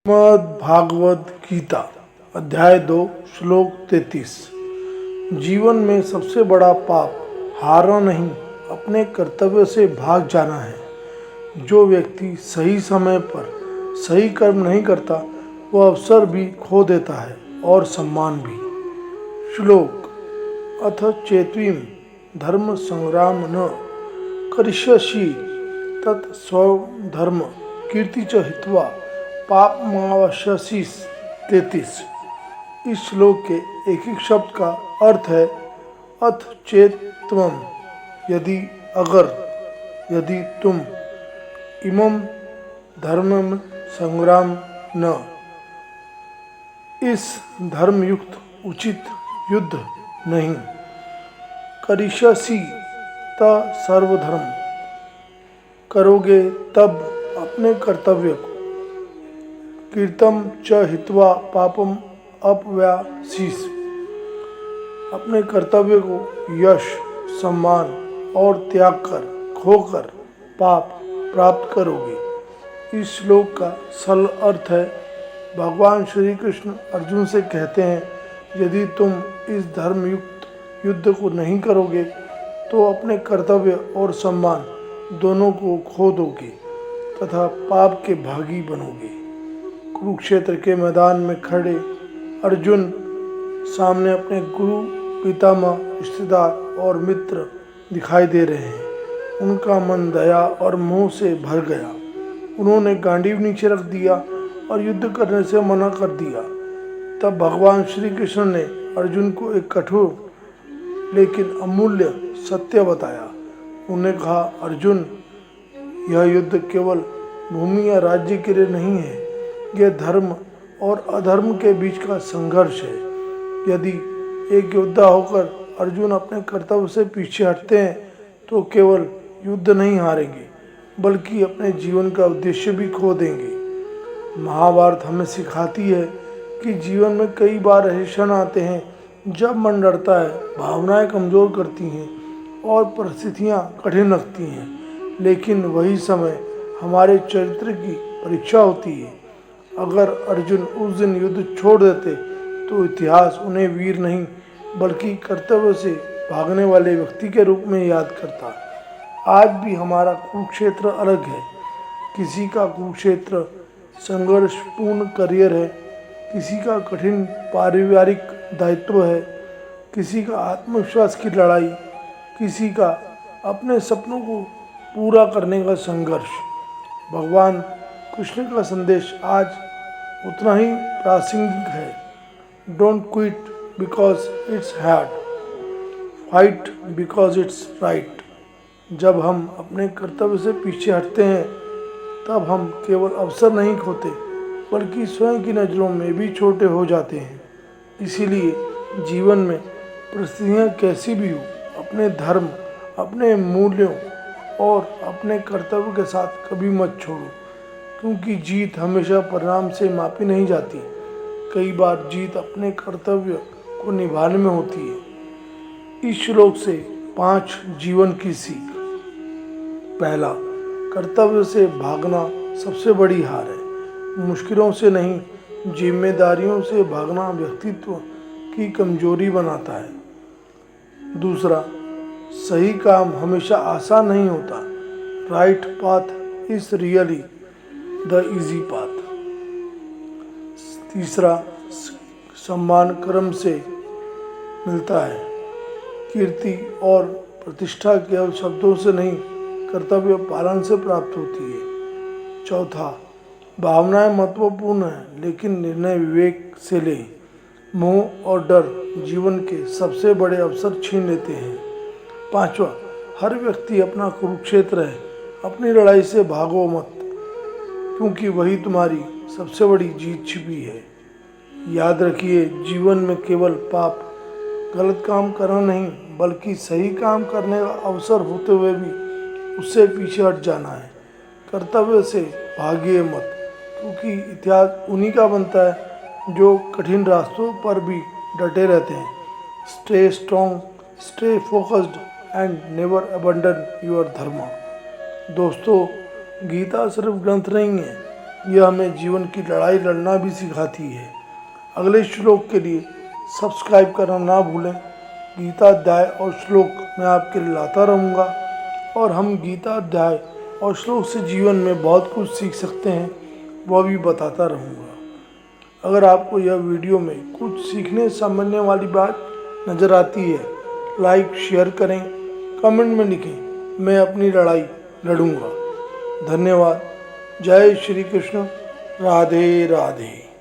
भागवत गीता अध्याय 2 श्लोक 33। जीवन में सबसे बड़ा पाप हारना नहीं, अपने कर्तव्य से भाग जाना है। जो व्यक्ति सही समय पर सही कर्म नहीं करता वह अवसर भी खो देता है और सम्मान भी। श्लोक अथ चेत्वीं धर्म संग्राम न करिष्यसि तत् स्वधर्म कीर्ति च हित्वा पाप मावश्यसि। 33। इस श्लोक के एक एक शब्द का अर्थ है अथ चेत्वम, यदि, अगर, यदि तुम, इमं धर्मम संग्राम न, इस धर्मयुक्त उचित युद्ध नहीं, करिष्यसि त सर्वधर्म करोगे तब अपने कर्तव्य को, कीर्तम च हित्वा पापम अपव्यासीस, अपने कर्तव्य को यश, सम्मान और त्याग कर खोकर पाप प्राप्त करोगे। इस श्लोक का सरल अर्थ है, भगवान श्री कृष्ण अर्जुन से कहते हैं, यदि तुम इस धर्मयुक्त युद्ध को नहीं करोगे तो अपने कर्तव्य और सम्मान दोनों को खो दोगे तथा पाप के भागी बनोगे। कुरुक्षेत्र के मैदान में खड़े अर्जुन सामने अपने गुरु, पितामह, रिश्तेदार और मित्र दिखाई दे रहे हैं। उनका मन दया और मोह से भर गया। उन्होंने गांडीव नीचे रख दिया और युद्ध करने से मना कर दिया। तब भगवान श्री कृष्ण ने अर्जुन को एक कठोर लेकिन अमूल्य सत्य बताया। उन्होंने कहा, अर्जुन, यह युद्ध केवल भूमि या राज्य के लिए नहीं है, यह धर्म और अधर्म के बीच का संघर्ष है। यदि एक योद्धा होकर अर्जुन अपने कर्तव्य से पीछे हटते हैं तो केवल युद्ध नहीं हारेंगे बल्कि अपने जीवन का उद्देश्य भी खो देंगे। महाभारत हमें सिखाती है कि जीवन में कई बार ऐसे क्षण आते हैं जब मन डरता है, भावनाएं कमज़ोर करती हैं और परिस्थितियां कठिन लगती हैं, लेकिन वही समय हमारे चरित्र की परीक्षा होती है। अगर अर्जुन उस दिन युद्ध छोड़ देते तो इतिहास उन्हें वीर नहीं बल्कि कर्तव्य से भागने वाले व्यक्ति के रूप में याद करता। आज भी हमारा कुरुक्षेत्र अलग है। किसी का कुरुक्षेत्र संघर्षपूर्ण करियर है, किसी का कठिन पारिवारिक दायित्व है, किसी का आत्मविश्वास की लड़ाई, किसी का अपने सपनों को पूरा करने का संघर्ष। भगवान कृष्ण का संदेश आज उतना ही प्रासंगिक है। Don't quit because it's hard, fight because it's right. जब हम अपने कर्तव्य से पीछे हटते हैं तब हम केवल अवसर नहीं खोते बल्कि स्वयं की नज़रों में भी छोटे हो जाते हैं। इसीलिए जीवन में परिस्थितियाँ कैसी भी हो, अपने धर्म, अपने मूल्यों और अपने कर्तव्य के साथ कभी मत छोड़ो, क्योंकि जीत हमेशा परिणाम से मापी नहीं जाती। कई बार जीत अपने कर्तव्य को निभाने में होती है। इस श्लोक से 5 जीवन की सीख। पहला, कर्तव्य से भागना सबसे बड़ी हार है। मुश्किलों से नहीं, जिम्मेदारियों से भागना व्यक्तित्व की कमजोरी बनाता है। दूसरा, सही काम हमेशा आसान नहीं होता। Right path is really the easy path. तीसरा, सम्मान कर्म से मिलता है। कीर्ति और प्रतिष्ठा केवल शब्दों से नहीं, कर्तव्य पालन से प्राप्त होती है। चौथा, भावनाएं महत्वपूर्ण हैं लेकिन निर्णय विवेक से लें। मोह और डर जीवन के सबसे बड़े अवसर छीन लेते हैं। पांचवा, हर व्यक्ति अपना कुरुक्षेत्र है। अपनी लड़ाई से भागो मत, क्योंकि वही तुम्हारी सबसे बड़ी जीत छिपी है। याद रखिए, जीवन में केवल पाप, गलत काम करना नहीं बल्कि सही काम करने का अवसर होते हुए भी उससे पीछे हट जाना है। कर्तव्य से भागिए मत, क्योंकि इतिहास उन्हीं का बनता है जो कठिन रास्तों पर भी डटे रहते हैं। Stay strong, stay focused and never abandon your धर्म। दोस्तों, गीता सिर्फ ग्रंथ नहीं है, यह हमें जीवन की लड़ाई लड़ना भी सिखाती है। अगले श्लोक के लिए सब्सक्राइब करना ना भूलें। गीता अध्याय और श्लोक मैं आपके लिए लाता रहूँगा और हम गीता अध्याय और श्लोक से जीवन में बहुत कुछ सीख सकते हैं, वह भी बताता रहूँगा। अगर आपको यह वीडियो में कुछ सीखने समझने वाली बात नज़र आती है, लाइक शेयर करें, कमेंट में लिखें, मैं अपनी लड़ाई लड़ूंगा। धन्यवाद। जय श्री कृष्ण। राधे राधे।